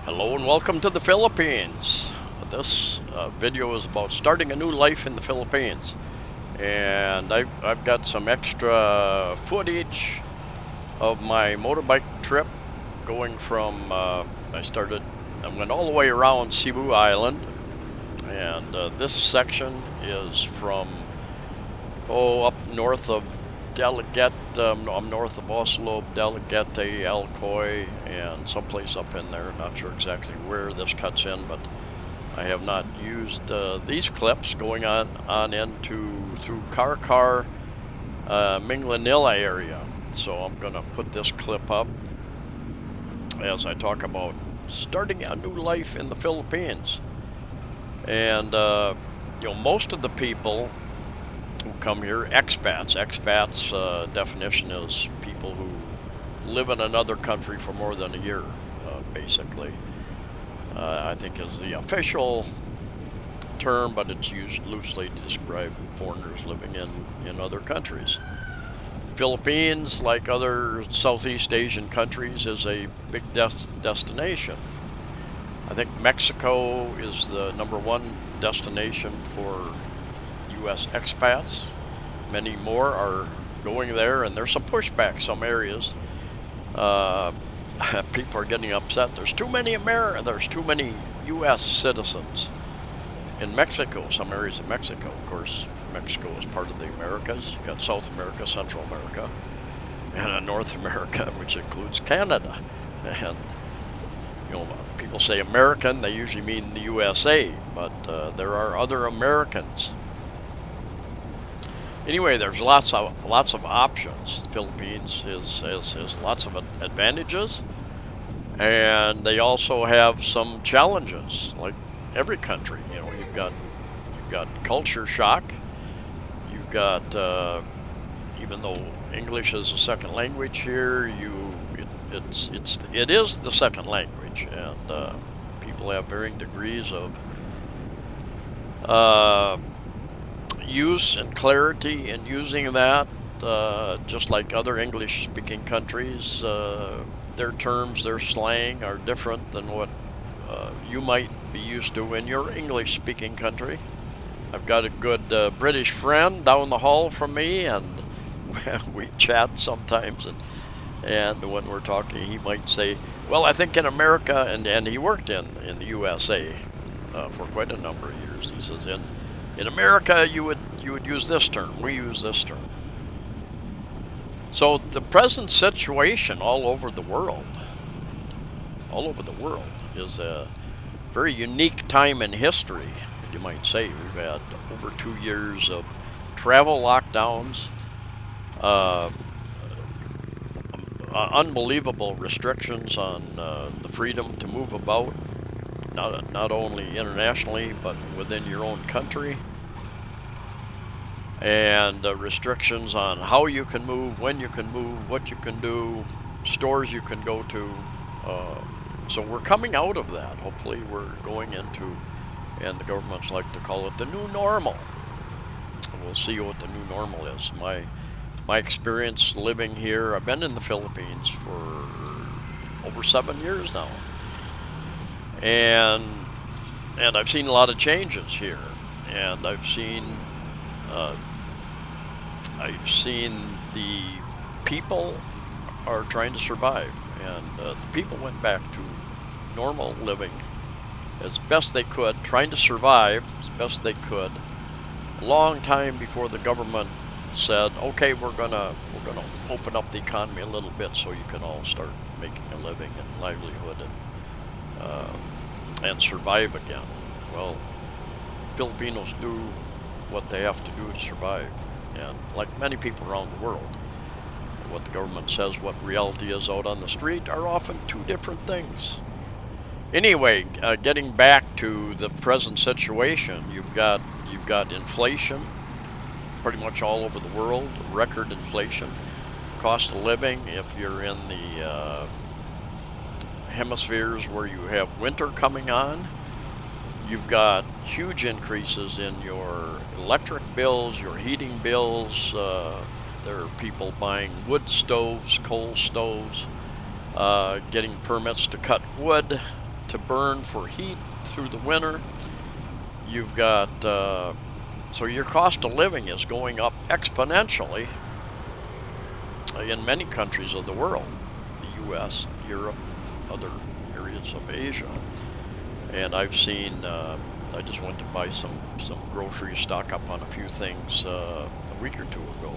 Hello and welcome to the Philippines. This video is about starting a new life in the Philippines. And I've got some extra footage of my motorbike trip going from, I went all the way around Cebu Island. And this section is from, up north of Delegat, I'm north of Oslo, Delegate, Alcoy, and someplace up in there. Not sure exactly where this cuts in, but I have not used these clips going on into through Karkar, Minglanilla area. So I'm going to put this clip up as I talk about starting a new life in the Philippines. And most of the people who come here, expats. Expats definition is people who live in another country for more than a year, basically. I think is the official term, but it's used loosely to describe foreigners living in other countries. Philippines, like other Southeast Asian countries, is a big destination. I think Mexico is the #1 destination for U.S. expats. Many more are going there, and there's some pushback. Some areas, people are getting upset. There's too many U.S. citizens in Mexico. Some areas of Mexico, of course, Mexico is part of the Americas. You got South America, Central America, and North America, which includes Canada. And people say American, they usually mean the USA, but there are other Americans. Anyway, there's lots of options. The Philippines has lots of advantages, and they also have some challenges, like every country. You've got culture shock. You've got even though English is a second language here, it is the second language, and people have varying degrees of use and clarity in using that, just like other English-speaking countries. Their terms, their slang are different than what you might be used to in your English-speaking country. I've got a good British friend down the hall from me, and we chat sometimes, and when we're talking, he might say, well, I think in America, and he worked in the USA for quite a number of years. He says, in America, you would use this term. We use this term. So the present situation all over the world, is a very unique time in history, you might say. We've had over 2 years of travel lockdowns, unbelievable restrictions on the freedom to move about, not only internationally, but within your own country, and restrictions on how you can move, when you can move, what you can do, stores you can go to. So we're coming out of that. Hopefully we're going into, and the governments like to call it the new normal. We'll see what the new normal is. My experience living here, I've been in the Philippines for over 7 years now, and I've seen a lot of changes here, and I've seen the people are trying to survive, and the people went back to normal living as best they could, trying to survive as best they could, a long time before the government said, okay, we're gonna open up the economy a little bit so you can all start making a living and livelihood and survive again. Well, Filipinos do what they have to do to survive, and like many people around the world, what the government says, what reality is out on the street, are often two different things. Anyway, getting back to the present situation, you've got inflation pretty much all over the world, record inflation, cost of living. If you're in the hemispheres where you have winter coming on, you've got huge increases in your electric bills, your heating bills. There are people buying wood stoves, coal stoves, getting permits to cut wood, to burn for heat through the winter. You've got, so your cost of living is going up exponentially in many countries of the world, the U.S., Europe, other areas of Asia. And I've seen, I just went to buy some groceries, stock up on a few things a week or two ago.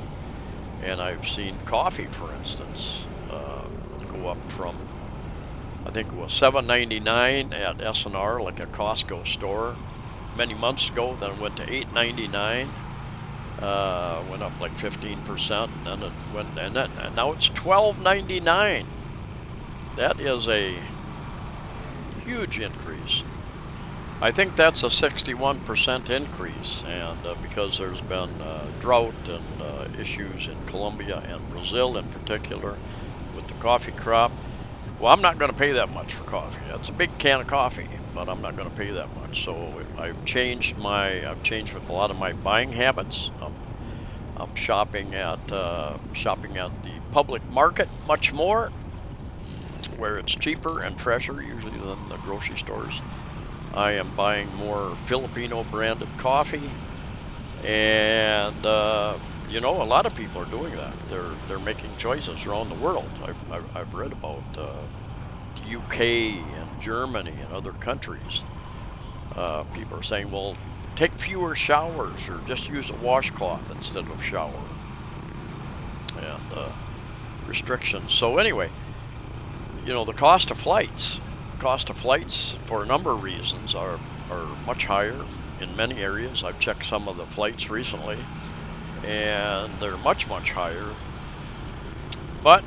And I've seen coffee, for instance, go up from, I think it was $7.99 at S&R, like a Costco store, many months ago. Then it went to $8.99. Went up like 15%, and it went, and now it's $12.99. That is a huge increase. I think that's a 61% increase, and because there's been drought and issues in Colombia and Brazil in particular with the coffee crop. Well, I'm not going to pay that much for coffee. That's a big can of coffee, but I'm not going to pay that much. So I've changed with a lot of my buying habits. I'm shopping at the public market much more, where it's cheaper and fresher usually than the grocery stores. I am buying more Filipino branded coffee, and you know, a lot of people are doing that. They're making choices around the world. I've read about the UK and Germany and other countries. People are saying, well, take fewer showers or just use a washcloth instead of shower, and restrictions. So anyway, you know, the cost of flights for a number of reasons are much higher in many areas. I've checked some of the flights recently, and they're much higher. But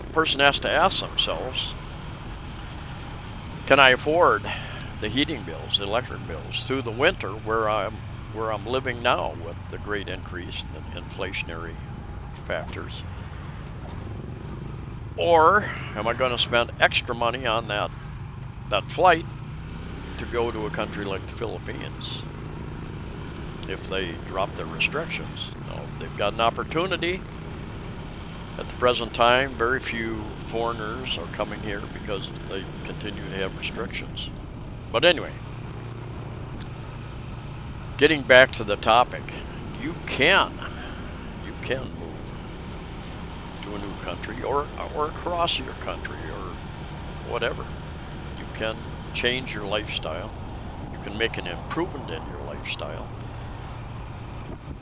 a person has to ask themselves, can I afford the heating bills, the electric bills through the winter where I'm living now with the great increase in inflationary factors? Or am I going to spend extra money on that flight to go to a country like the Philippines if they drop their restrictions? Now, they've got an opportunity. At the present time, very few foreigners are coming here because they continue to have restrictions. But anyway, getting back to the topic, you can move to a new country or across your country or whatever. You can change your lifestyle. You can make an improvement in your lifestyle.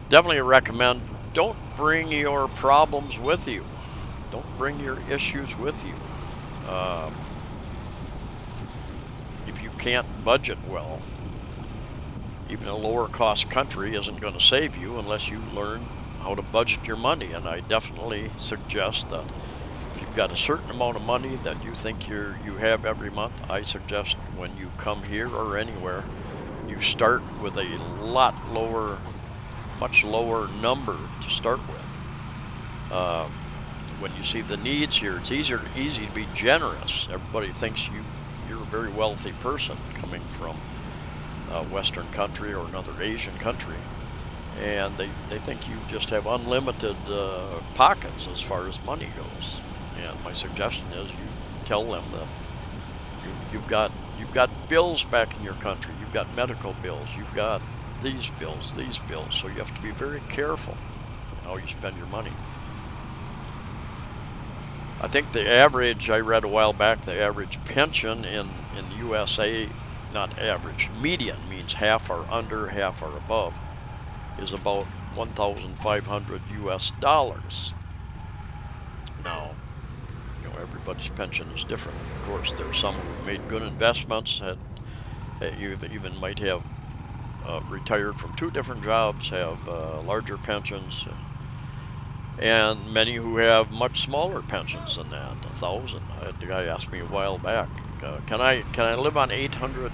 Definitely recommend, don't bring your problems with you. Don't bring your issues with you. If you can't budget well, even a lower cost country isn't going to save you unless you learn how to budget your money. And I definitely suggest that if you've got a certain amount of money that you think you have every month, I suggest when you come here or anywhere, you start with a much lower number to start with. When you see the needs here, it's easy to be generous. Everybody thinks you're a very wealthy person coming from a Western country or another Asian country, and they think you just have unlimited pockets as far as money goes. And my suggestion is you tell them that you've got bills back in your country. You've got medical bills. You've got these bills. So you have to be very careful in how you spend your money. I think the average, I read a while back, the average pension in the USA, not average, median means half are under, half are above, is about $1,500 US. Now, you know, everybody's pension is different. Of course, there are some who've made good investments, you even might have retired from 2 different jobs, have larger pensions, and many who have much smaller pensions than that, 1,000. The guy asked me a while back, can I live on $800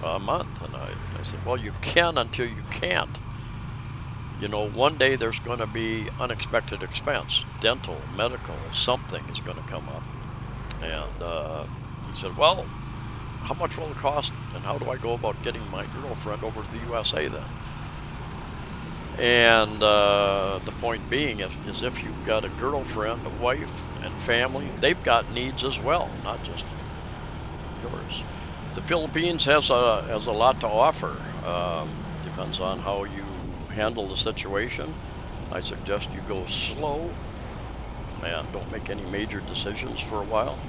a month? And I said, well, you can until you can't. You know, one day there's going to be unexpected expense, dental, medical, something is going to come up. And he said, well, how much will it cost, and how do I go about getting my girlfriend over to the USA then? And the point being is if you've got a girlfriend, a wife, and family, they've got needs as well, not just yours. The Philippines has a lot to offer. Depends on how you handle the situation. I suggest you go slow and don't make any major decisions for a while.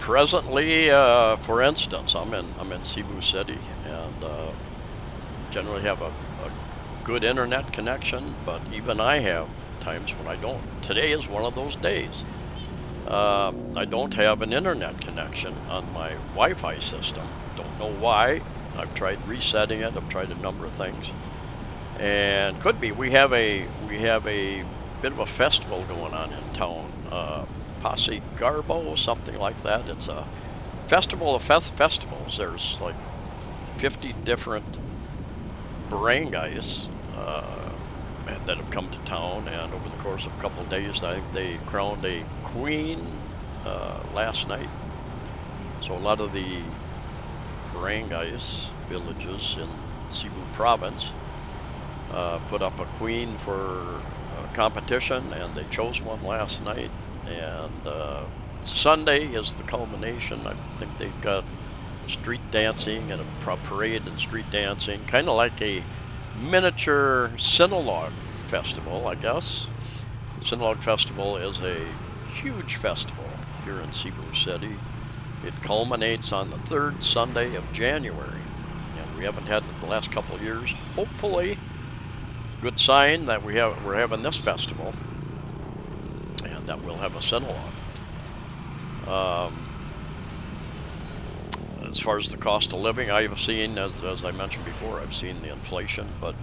Presently, for instance, I'm in Cebu City, and generally have a good internet connection, but even I have times when I don't. Today is one of those days. I don't have an internet connection on my Wi-Fi system. Don't know why. I've tried resetting it. I've tried a number of things, and could be we have a bit of a festival going on in town. Posse Garbo, something like that. It's a festival of festivals. There's like 50 different barangays that have come to town, and over the course of a couple of days, I think they crowned a queen last night. So a lot of the barangays, villages in Cebu province, put up a queen for competition, and they chose one last night. And Sunday is the culmination. I think they've got street dancing and a parade and street dancing, kind of like a miniature Sinulog festival, I guess. Sinulog Festival is a huge festival here in Cebu City. It culminates on the third Sunday of January, and we haven't had it the last couple of years. Hopefully, good sign that we're having this festival, and that we'll have a Sinulog. As far as the cost of living, I've seen, as I mentioned before, I've seen the inflation, but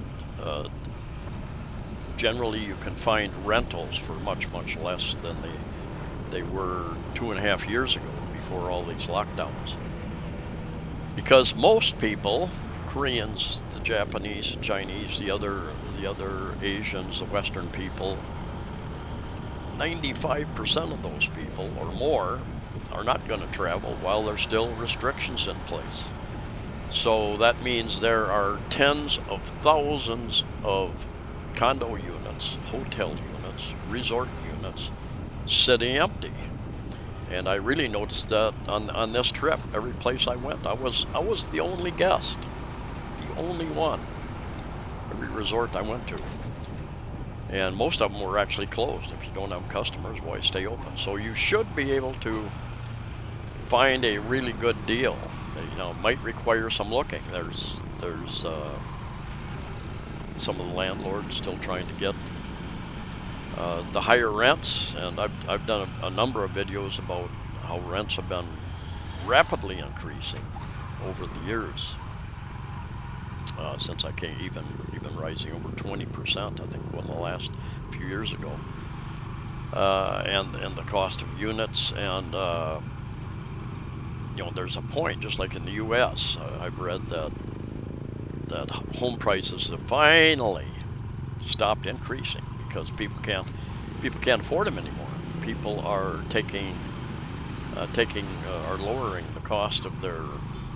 generally you can find rentals for much, much less than they were 2.5 years ago before all these lockdowns. Because most people, Koreans, the Japanese, the Chinese, the other Asians, the Western people, 95% of those people or more are not going to travel while there's still restrictions in place. So that means there are tens of thousands of condo units, hotel units, resort units sitting empty. And I really noticed that on this trip. Every place I went, I was the only guest, the only one. Every resort I went to. And most of them were actually closed. If you don't have customers, why stay open? So you should be able to find a really good deal. You know, it might require some looking. There's some of the landlords still trying to get the higher rents, and I've done a number of videos about how rents have been rapidly increasing over the years. Since I came, even rising over 20%, I think, one of the last few years ago, and the cost of units, and you know, there's a point, just like in the U.S. I've read that home prices have finally stopped increasing because people can't afford them anymore. People are are lowering the cost of their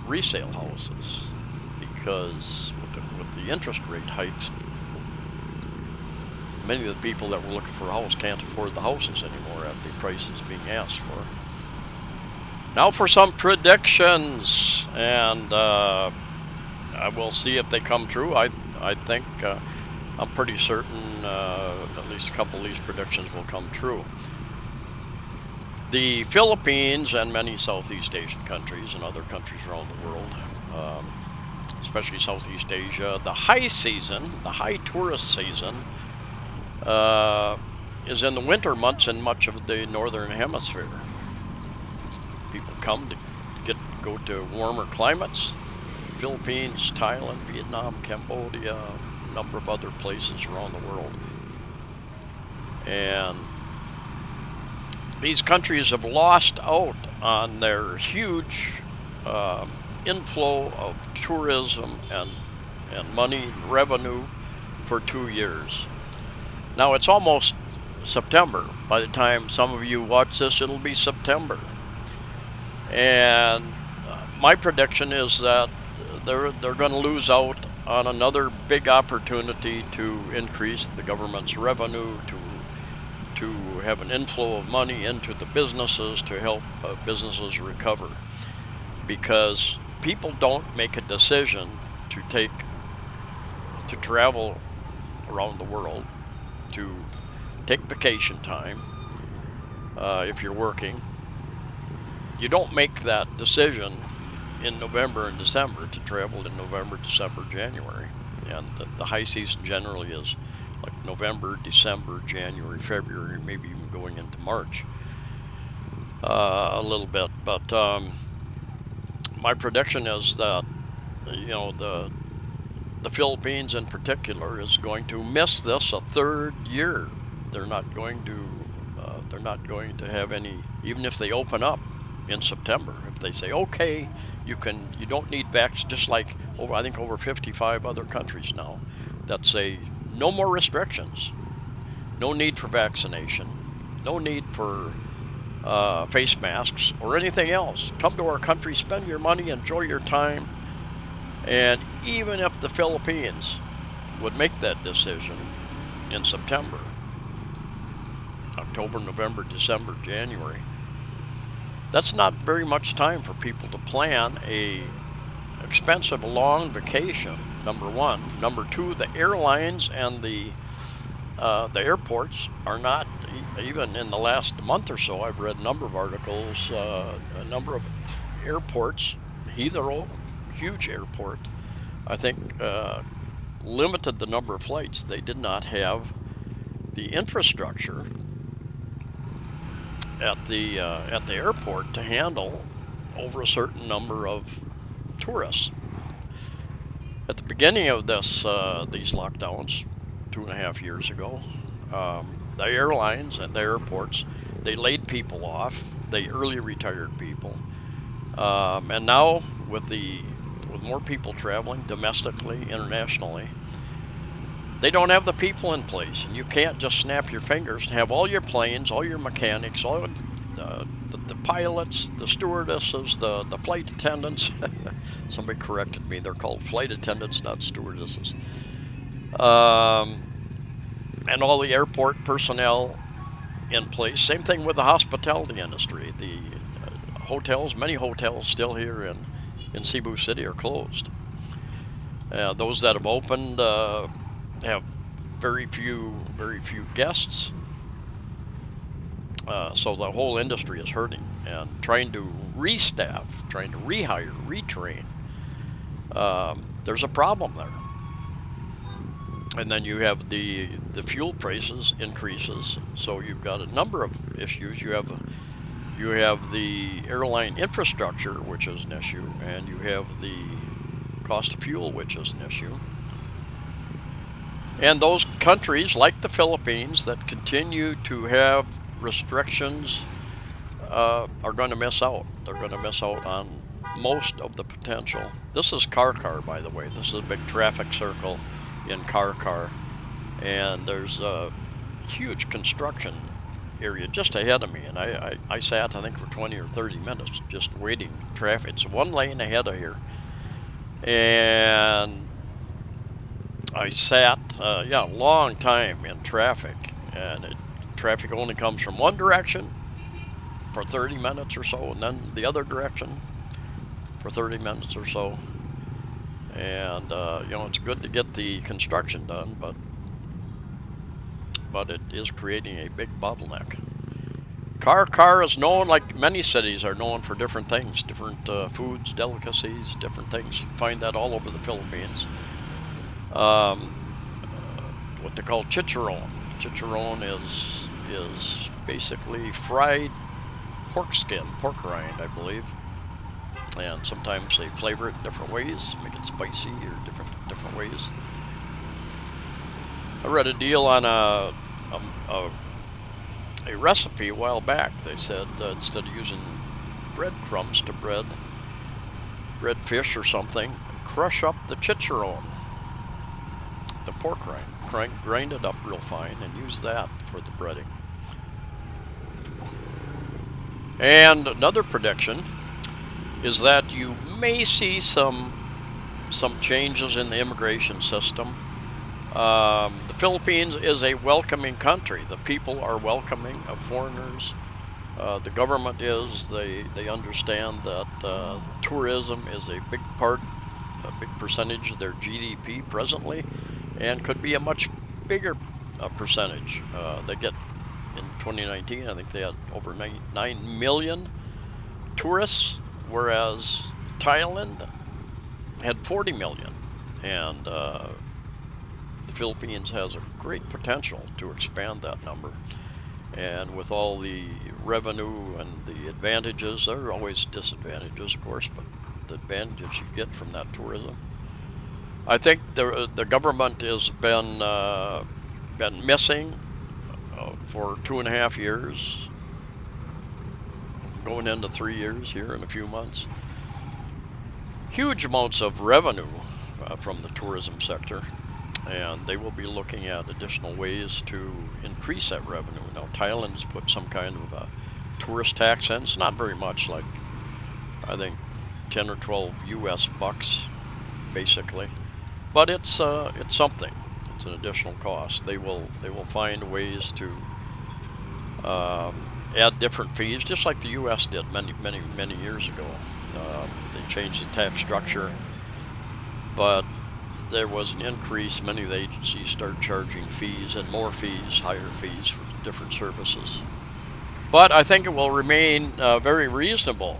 resale houses. Because with the interest rate hikes, many of the people that were looking for a house can't afford the houses anymore at the prices being asked for. Now for some predictions, and I will see if they come true. I think I'm pretty certain at least a couple of these predictions will come true. The Philippines and many Southeast Asian countries and other countries around the world, especially Southeast Asia, the high season, the high tourist season, is in the winter months in much of the northern hemisphere. People come to go to warmer climates. Philippines, Thailand, Vietnam, Cambodia, a number of other places around the world. And these countries have lost out on their huge inflow of tourism and money and revenue for 2 years. Now it's almost September. By the time some of you watch this, it'll be September. And my prediction is that they're going to lose out on another big opportunity to increase the government's revenue, to have an inflow of money into the businesses to help businesses recover, because people don't make a decision to travel around the world, to take vacation time. If you're working, you don't make that decision in November and December to travel in November, December, January. And the high season generally is like November, December, January, February, maybe even going into March a little bit. But my prediction is that the Philippines in particular is going to miss this a third year. They're not going to have any, even if they open up in September. If they say, okay, you don't need vaccines, just like I think over 55 other countries now that say no more restrictions, no need for vaccination, no need for face masks or anything else. Come to our country, spend your money, enjoy your time. And even if the Philippines would make that decision in September, October, November, December, January, that's not very much time for people to plan a expensive long vacation, number one. Number two, the airlines and the airports are not, even in the last month or so, I've read a number of articles, a number of airports, Heathrow, huge airport, I think limited the number of flights. They did not have the infrastructure at the airport to handle over a certain number of tourists. At the beginning of these lockdowns 2.5 years ago, the airlines and the airports, they laid people off. They early retired people, and now with more people traveling domestically, internationally, they don't have the people in place, and you can't just snap your fingers and have all your planes, all your mechanics, all the pilots, the stewardesses, the flight attendants. Somebody corrected me; they're called flight attendants, not stewardesses. And all the airport personnel in place. Same thing with the hospitality industry. The hotels, many hotels still here in Cebu City are closed. Those that have opened have very few guests. So the whole industry is hurting, and trying to restaff, trying to rehire, retrain. There's a problem there. And then you have the fuel prices increases. So you've got a number of issues. You have the airline infrastructure, which is an issue, and you have the cost of fuel, which is an issue. And those countries, like the Philippines, that continue to have restrictions are going to miss out. They're going to miss out on most of the potential. This is Car, by the way. This is a big traffic circle in Car, and there's a huge construction area just ahead of me, and I sat, I think, for 20 or 30 minutes just waiting traffic. It's one lane ahead of here, and I sat a long time in traffic, and traffic only comes from one direction for 30 minutes or so, and then the other direction for 30 minutes or so. And it's good to get the construction done, but it is creating a big bottleneck. Car is known, like many cities are known, for different things, different foods, delicacies, different things. You find that all over the Philippines. What they call chicharron. Chicharron is basically fried pork skin, pork rind, I believe. And sometimes they flavor it in different ways, make it spicy or different ways. I read a deal on a recipe a while back. They said instead of using breadcrumbs to bread fish or something, crush up the chicharron, the pork rind, grind it up real fine, and use that for the breading. And another prediction is that you may see some some changes in the immigration system. The Philippines is a welcoming country. The people are welcoming of foreigners. The government is. They understand that tourism is a big percentage of their GDP presently, and could be a much bigger percentage. They get in 2019, I think they had over 9 million tourists, whereas Thailand had 40 million. And the Philippines has a great potential to expand that number. And with all the revenue and the advantages, there are always disadvantages, of course, but the advantages you get from that tourism. I think the government has been missing for 2.5 years, going into 3 years here in a few months. Huge amounts of revenue from the tourism sector, and they will be looking at additional ways to increase that revenue. Now, Thailand's put some kind of a tourist tax in. It's not very much, like I think 10 or 12 US bucks, basically, but it's something. It's an additional cost. They will find ways to add different fees, just like the U.S. did many years ago. They changed the tax structure, but there was an increase. Many of the agencies started charging fees, and more fees, higher fees for different services. But I think it will remain very reasonable,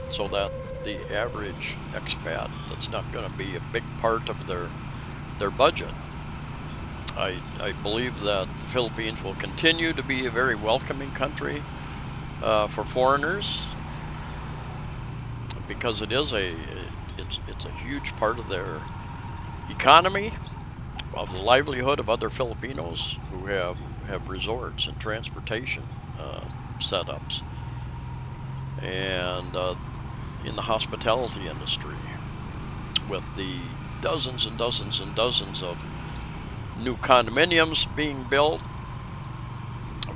so that the average expat, that's not going to be a big part of their budget. I believe that the Philippines will continue to be a very welcoming country for foreigners, because it's a huge part of their economy, of the livelihood of other Filipinos who have resorts and transportation setups, and in the hospitality industry, with the dozens and dozens and dozens of new condominiums being built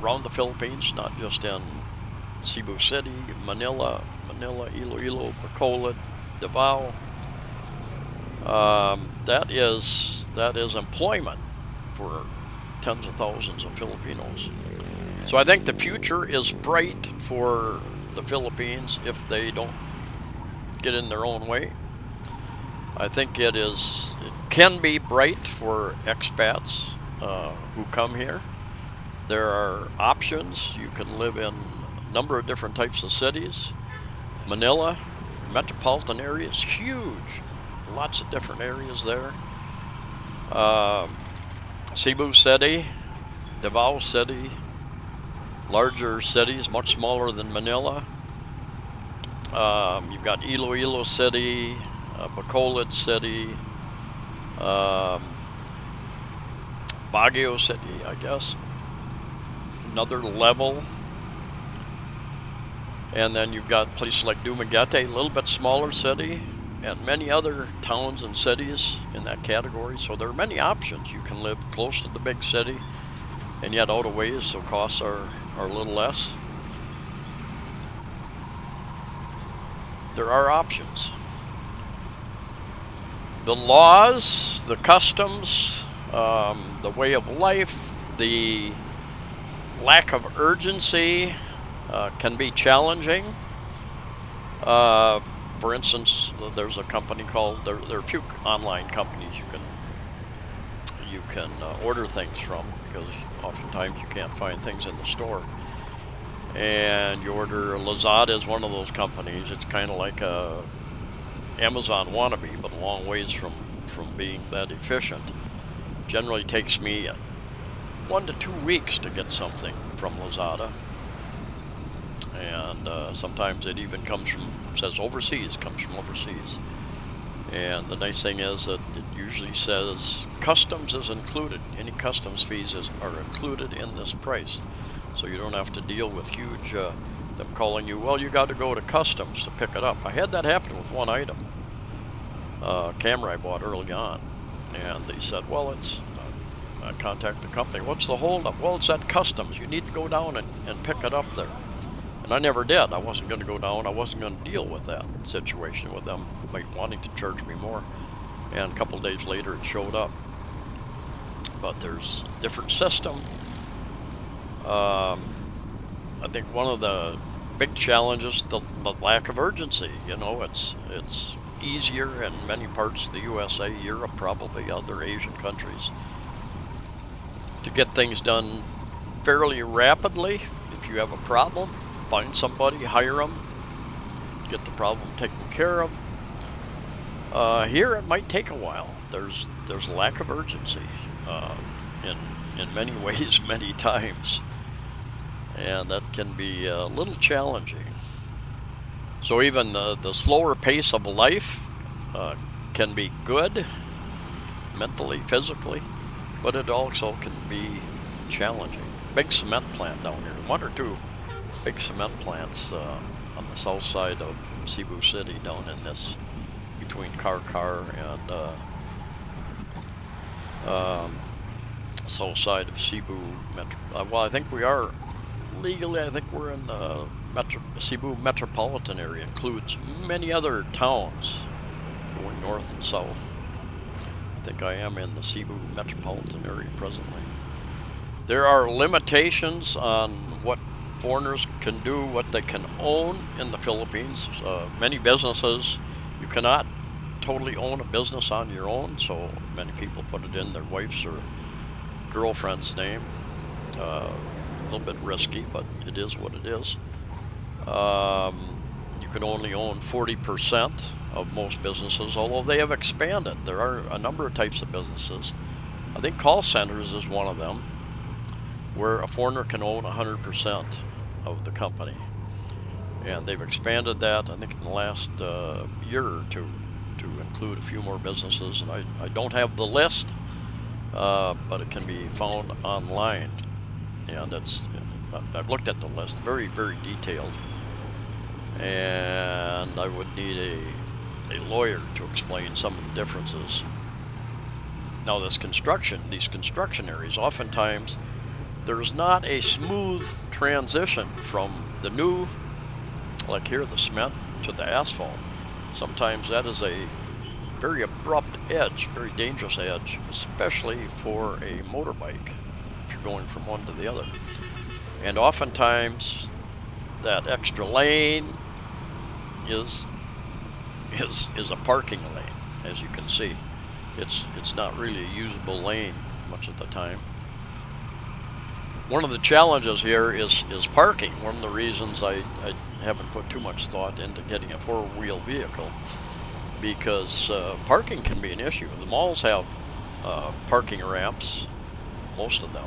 around the Philippines, not just in Cebu City, Manila, Iloilo, Bacolod, Davao. That is employment for tens of thousands of Filipinos. So I think the future is bright for the Philippines if they don't get in their own way. I think it can be bright for expats who come here. There are options. You can live in a number of different types of cities. Manila, metropolitan area is huge. Lots of different areas there. Cebu City, Davao City, larger cities, much smaller than Manila. You've got Iloilo City, Bacolod City, Baguio City, I guess, another level. And then you've got places like Dumaguete, a little bit smaller city, and many other towns and cities in that category. So there are many options. You can live close to the big city and yet out of ways, so costs are a little less. There are options. The laws, the customs, the way of life, the lack of urgency can be challenging. For instance, there's a company called, there are a few online companies you can order things from, because oftentimes you can't find things in the store. And you order, Lazada is one of those companies. It's kind of like a Amazon wannabe, but a long ways from being that efficient. Generally takes me 1 to 2 weeks to get something from Lazada. And sometimes it even says overseas, comes from overseas. And the nice thing is that it usually says customs is included. Any customs fees are included in this price. So you don't have to deal with huge, them calling you, well, you got to go to customs to pick it up. I had that happen with one item, a camera I bought early on. And they said, well, I contacted the company, what's the holdup? Well, it's at customs. You need to go down and pick it up there. And I never did. I wasn't going to go down. I wasn't going to deal with that situation with them wanting to charge me more. And a couple of days later, it showed up. But there's a different system. I think one of the big challenges, the lack of urgency. You know, it's easier in many parts of the USA, Europe, probably other Asian countries, to get things done fairly rapidly. If you have a problem, find somebody, hire them, get the problem taken care of. Here it might take a while. There's a lack of urgency in many ways, many times, and that can be a little challenging. So even the slower pace of life can be good mentally, physically, but it also can be challenging. Big cement plant down here, one or two big cement plants on the south side of Cebu City, down in this, between Car and south side of Cebu Metro. Well, I think we are legally, I think we're in the Cebu metropolitan area. Includes many other towns going north and south. I think I am in the Cebu metropolitan area presently. There are limitations on what foreigners can do, what they can own in the Philippines. Many businesses, you cannot totally own a business on your own, so many people put it in their wife's or girlfriend's name. A little bit risky, but it is what it is. You can only own 40% of most businesses, although they have expanded. There are a number of types of businesses. I think call centers is one of them, where a foreigner can own 100% of the company. And they've expanded that, I think, in the last year or two to include a few more businesses. And I don't have the list, but it can be found online. And I've looked at the list, very, very detailed. And I would need a lawyer to explain some of the differences. Now these construction areas, oftentimes there's not a smooth transition from the new, like here, the cement, to the asphalt. Sometimes that is a very abrupt edge, very dangerous edge, especially for a motorbike if you're going from one to the other. And oftentimes that extra lane is a parking lane, as you can see. It's not really a usable lane much of the time. One of the challenges here is parking. One of the reasons I haven't put too much thought into getting a four-wheel vehicle, because parking can be an issue. The malls have parking ramps, most of them,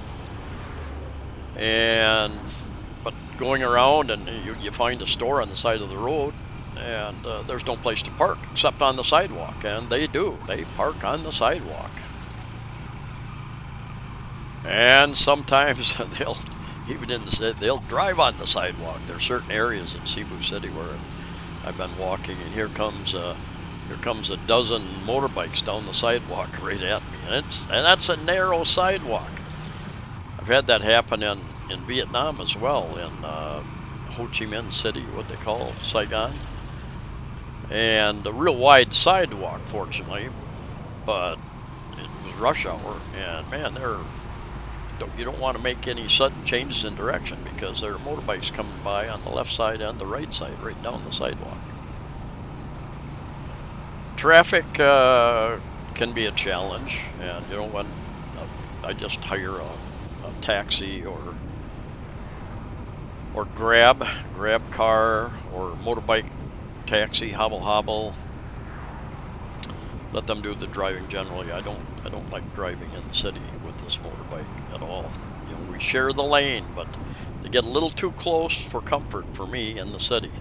but going around and you find a store on the side of the road, and there's no place to park except on the sidewalk, and they park on the sidewalk. And sometimes they'll drive on the sidewalk. There are certain areas in Cebu City where I've been walking, and here comes a dozen motorbikes down the sidewalk right at me, and that's a narrow sidewalk. I've had that happen in Vietnam as well, in Ho Chi Minh City, what they call Saigon, and a real wide sidewalk, fortunately, but it was rush hour, and man, you don't want to make any sudden changes in direction because there are motorbikes coming by on the left side and the right side, right down the sidewalk. Traffic can be a challenge, and when I just hire a taxi or grab car or motorbike taxi, hobble, let them do the driving generally. I don't like driving in the city with this motorbike at all. We share the lane, but they get a little too close for comfort for me in the city.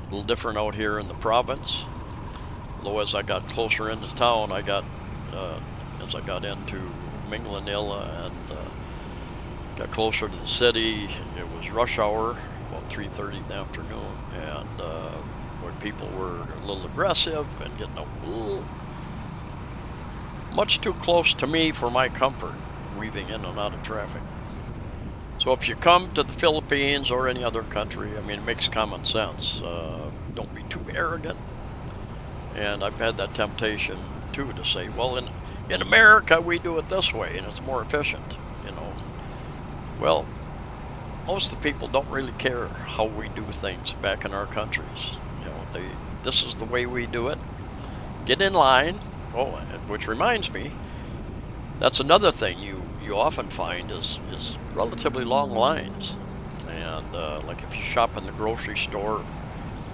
A little different out here in the province. Although as I got closer into town, as I got into Minglanilla and got closer to the city, it was rush hour, about 3:30 in the afternoon, and where people were a little aggressive and getting a little much too close to me for my comfort, weaving in and out of traffic. So if you come to the Philippines or any other country, I mean, it makes common sense. Don't be too arrogant. And I've had that temptation too to say, well, in America we do it this way and it's more efficient, you know. Well, most of the people don't really care how we do things back in our countries. You know, this is the way we do it. Get in line. Oh, which reminds me, that's another thing you often find is relatively long lines. And like if you shop in the grocery store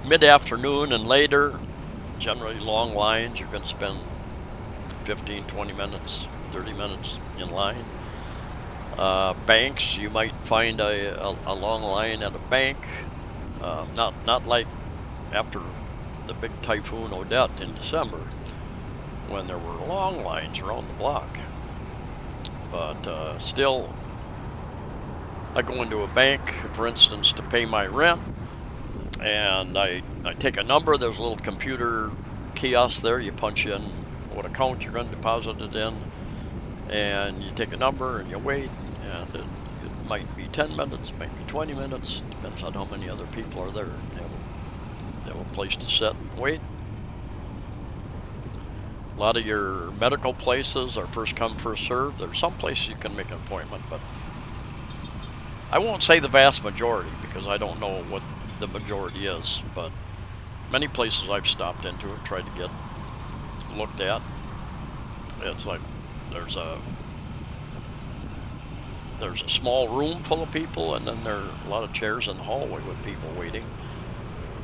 mid-afternoon and later, generally long lines, you're going to spend 15, 20 minutes, 30 minutes in line. Banks, you might find a long line at a bank. Not like after the big Typhoon Odette in December, when there were long lines around the block. But still, I go into a bank, for instance, to pay my rent, and I take a number. There's a little computer kiosk there. You punch in what account you're going to deposit it in, and you take a number and you wait, and it might be 10 minutes, maybe 20 minutes, depends on how many other people are there. They have a place to sit and wait. A lot of your medical places are first come, first served. There's some places you can make an appointment, but I won't say the vast majority because I don't know what the majority is, but many places I've stopped into and tried to get looked at, it's like there's a small room full of people, and then there are a lot of chairs in the hallway with people waiting.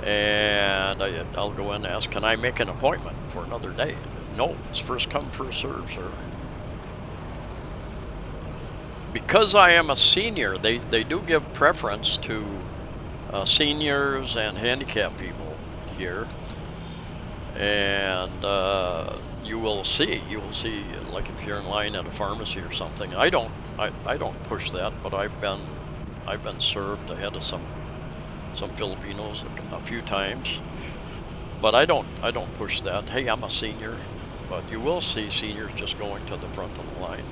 And I'll go in and ask, can I make an appointment for another day? No, it's first come, first serve, sir. Because I am a senior, they do give preference to seniors and handicapped people here. And you will see, like if you're in line at a pharmacy or something. I don't push that, but I've been served ahead of some Filipinos a few times. But I don't push that. Hey, I'm a senior. But you will see seniors just going to the front of the line.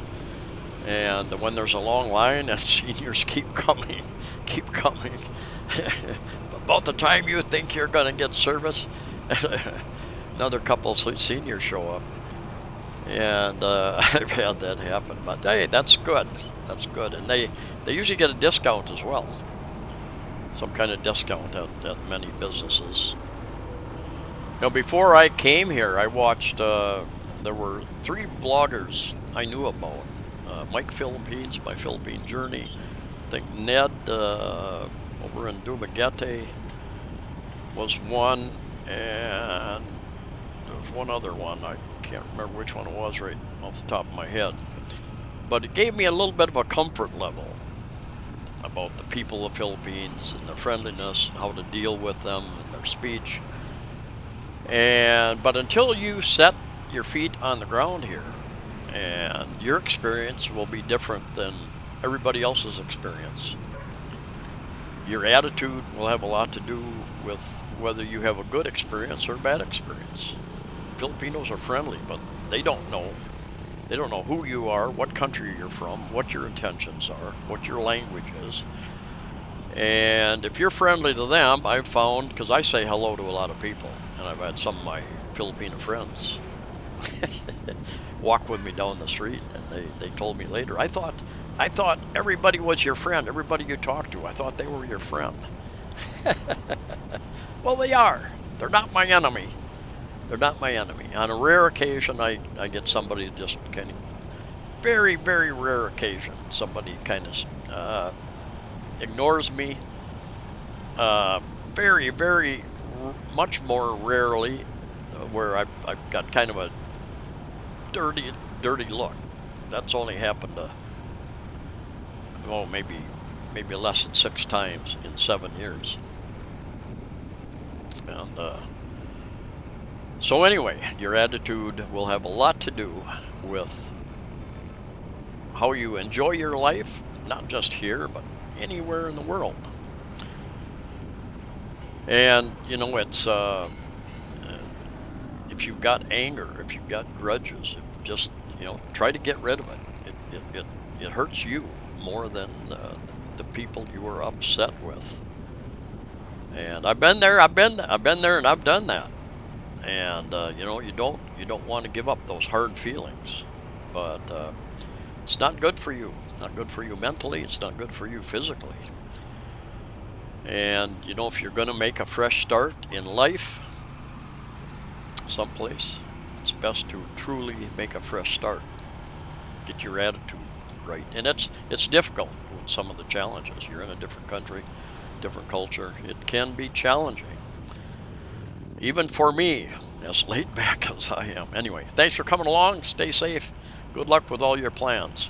And when there's a long line and seniors keep coming, about the time you think you're going to get service, another couple of seniors show up. And I've had that happen. But hey, that's good. That's good. And they usually get a discount as well. Some kind of discount at many businesses. You know, before I came here, I watched, there were 3 bloggers I knew about. Mike Philippines, My Philippine Journey. I think Ned over in Dumaguete was one, and there was one other one. I can't remember which one it was right off the top of my head. But it gave me a little bit of a comfort level about the people of the Philippines and their friendliness, how to deal with them and their speech. But until you set your feet on the ground here, and your experience will be different than everybody else's experience. Your attitude will have a lot to do with whether you have a good experience or a bad experience. Filipinos are friendly, but they don't know who you are, what country you're from, what your intentions are, what your language is. And if you're friendly to them, I've found, because I say hello to a lot of people, and I've had some of my Filipino friends walk with me down the street, and they told me later, I thought everybody was your friend, everybody you talked to, I thought they were your friend. Well, they are. They're not my enemy. They're not my enemy. On a rare occasion, I get somebody just kind of, very, very rare occasion, somebody kind of ignores me. Very, very much more rarely where I've got kind of a dirty look. That's only happened to, maybe less than 6 times in 7 years. And so anyway, your attitude will have a lot to do with how you enjoy your life, not just here, but anywhere in the world. And you know, it's if you've got anger, if you've got grudges, just try to get rid of it. It hurts you more than the people you were upset with. And I've been there, I've been there, and I've done that. And you know, you don't want to give up those hard feelings, but it's not good for you. It's not good for you mentally. It's not good for you physically. And you know, if you're going to make a fresh start in life, someplace, it's best to truly make a fresh start. Get your attitude right, and it's difficult with some of the challenges. You're in a different country, different culture. It can be challenging, even for me, as laid back as I am. Anyway, thanks for coming along. Stay safe. Good luck with all your plans.